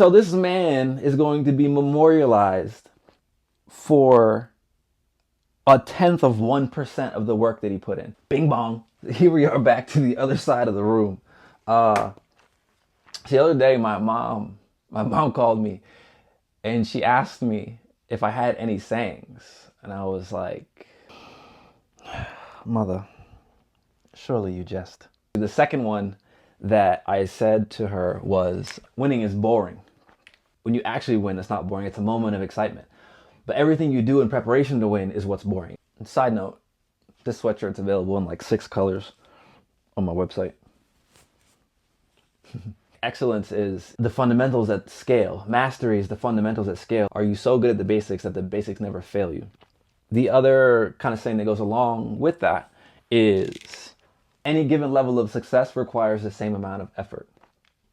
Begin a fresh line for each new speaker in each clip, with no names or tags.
So this man is going to be memorialized for 0.1% of the work that he put in. Bing bong. Here we are back to the other side of the room. The other day, my mom called me and she asked me if I had any sayings. And I was like, mother, surely you jest. The second one that I said to her was, winning is boring. When you actually win, it's not boring. It's a moment of excitement. But everything you do in preparation to win is what's boring. And side note, this sweatshirt's available in like 6 colors on my website. Excellence is the fundamentals at scale. Mastery is the fundamentals at scale. Are you so good at the basics that the basics never fail you? The other kind of saying that goes along with that is any given level of success requires the same amount of effort.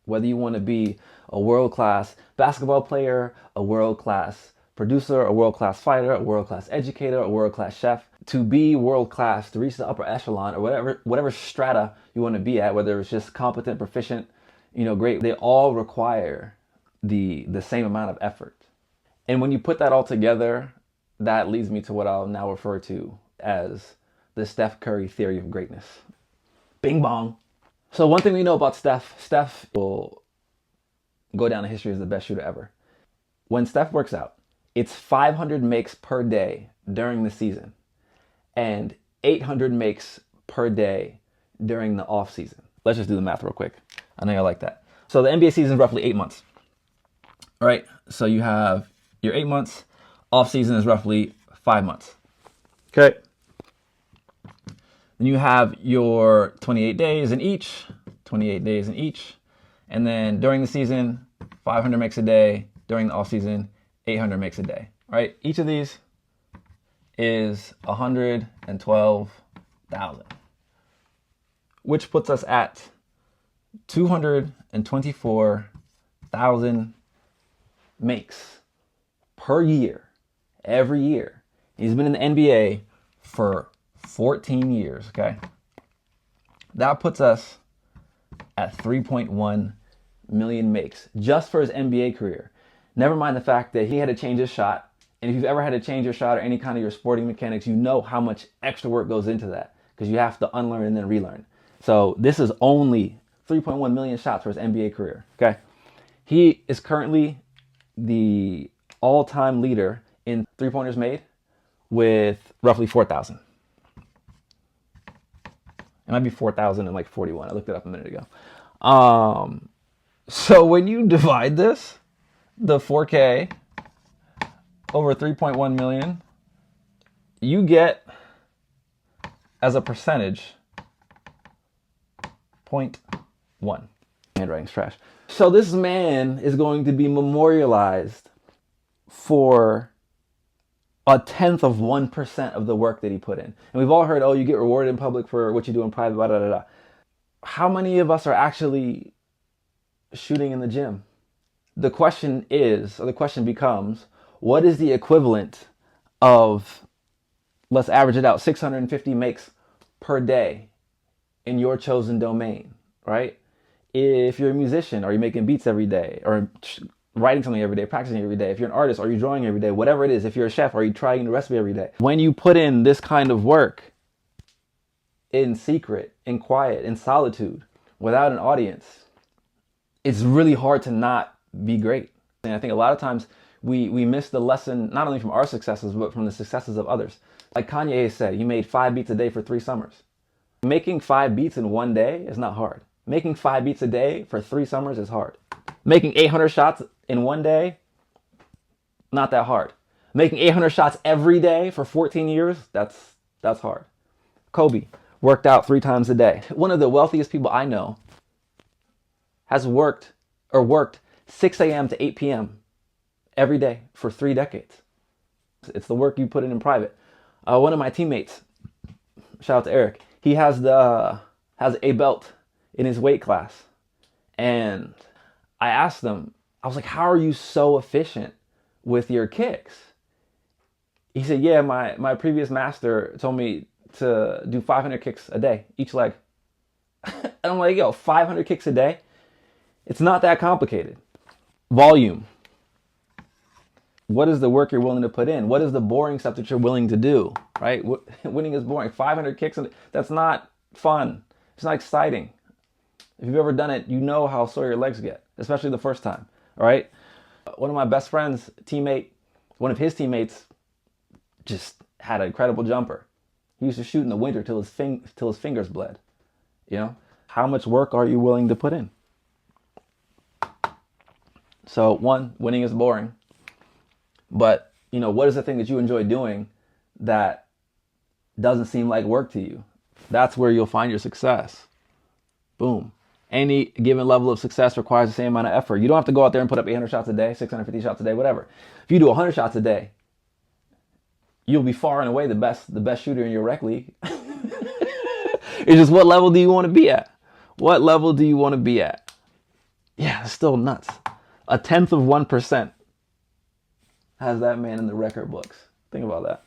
Whether you want to be a world-class basketball player, a world-class producer, a world-class fighter, a world-class educator, a world-class chef, to be world-class, to reach the upper echelon or whatever strata you want to be at, whether it's just competent, proficient, great, they all require the same amount of effort. And when you put that all together, that leads me to what I'll now refer to as the Steph Curry theory of greatness. Bing bong. So one thing we know about Steph will go down in history as the best shooter ever. When Steph works out, it's 500 makes per day during the season and 800 makes per day during the off season. Let's just do the math real quick. I know you like that. So the NBA season is roughly 8 months. All right. So you have your 8 months. Off season is roughly 5 months. Okay. Then you have your 28 days in each, 28 days in each. And then during the season, 500 makes a day. During the off season, 800 makes a day. Right? Each of these is 112,000, which puts us at 224,000 makes per year, every year. He's been in the NBA for 14 years, okay? That puts us at 3.1 million makes just for his NBA career. Never mind the fact that he had to change his shot. And if you've ever had to change your shot or any kind of your sporting mechanics, you know how much extra work goes into that because you have to unlearn and then relearn. So this is only 3.1 million shots for his NBA career, okay? He is currently the all-time leader in three-pointers made with roughly 4,000. It might be 4,041. I looked it up a minute ago. So when you divide this, the 4K over 3.1 million, you get, as a percentage, 0.1. Handwriting's trash. So this man is going to be memorialized for 0.1% of the work that he put in. And we've all heard, oh, you get rewarded in public for what you do in private, blah, blah, blah, blah. How many of us are actually shooting in the gym? The question becomes, what is the equivalent of, let's average it out, 650 makes per day in your chosen domain, right? If you're a musician, are you making beats every day? Or writing something every day, practicing every day? If you're an artist, are you drawing every day? Whatever it is, if you're a chef, are you trying a recipe every day? When you put in this kind of work in secret, in quiet, in solitude, without an audience, it's really hard to not be great. And I think a lot of times we miss the lesson, not only from our successes, but from the successes of others. Like Kanye said, he made 5 beats a day for 3 summers. Making 5 beats in one day is not hard. Making 5 beats a day for 3 summers is hard. Making 800 shots in one day, not that hard. Making 800 shots every day for 14 years, that's hard. Kobe worked out 3 times a day. One of the wealthiest people I know has worked 6 a.m. to 8 p.m. every day for 3 decades. It's the work you put in private. One of my teammates, shout out to Eric, he has a belt in his weight class. And I asked him, I was like, how are you so efficient with your kicks? He said, yeah, my previous master told me to do 500 kicks a day, each leg. And I'm like, yo, 500 kicks a day? It's not that complicated. Volume. What is the work you're willing to put in? What is the boring stuff that you're willing to do, right? Winning is boring. 500 kicks, that's not fun. It's not exciting. If you've ever done it, you know how sore your legs get, especially the first time, all right? One of my best friends, one of his teammates just had an incredible jumper. He used to shoot in the winter till his fingers bled, you know? How much work are you willing to put in? So one, winning is boring. But, what is the thing that you enjoy doing that doesn't seem like work to you? That's where you'll find your success. Boom. Any given level of success requires the same amount of effort. You don't have to go out there and put up 800 shots a day, 650 shots a day, whatever. If you do 100 shots a day, you'll be far and away the best shooter in your rec league. It's just, what level do you want to be at? What level do you want to be at? Yeah, it's still nuts. 1/10 of 1% has that man in the record books. Think about that.